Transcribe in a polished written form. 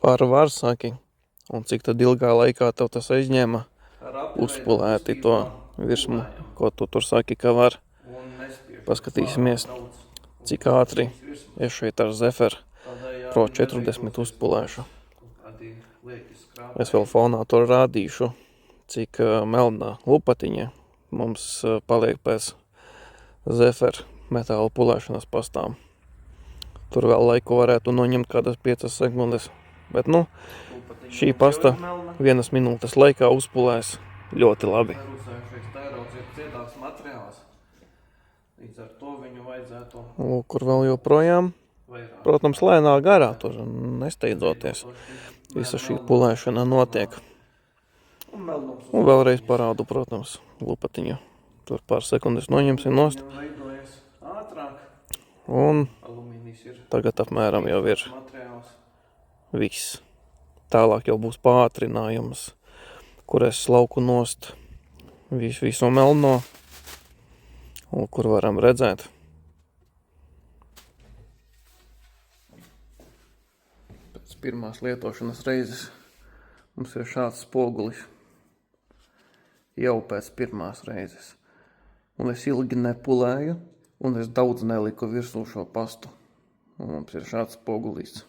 Var saki, un cik tad ilgā laikā tev tas aizņēma uzpulēti to virsmu, ko tu tur saki, ka var. Paskatīsimies, cik ātri es šeit ar Zephyr Pro 40 uzpulēšu. Es vēl fonā tur rādīšu, cik melnā lupatiņa mums paliek pēc Zephyr metāla pulēšanas pastām. Tur vēl laiku varētu noņemt kādas 5 sekundes, bet šī pasta 1 minūtes laikā uzpulēs ļoti labi. Līdz ar to viņu vajadzētu... Kur vēl joprojām, protams, lēnā garā, tur nesteidzoties. Visa šī pulēšana notiek. Un vēlreiz parādu, protams, lupatiņu. Tur pār sekundes noņemsim nost. Un tagad apmēram jau ir viss. Tālāk jau būs pātrinājums, kur es slauku nost visu melno. Un kur varam redzēt. Pēc pirmās lietošanas reizes mums ir šāds spogulis. Jau pēc pirmās reizes. Un es ilgi nepulēju, un es daudz neliku virsū šo pastu. Un mums ir šāds spogulīts.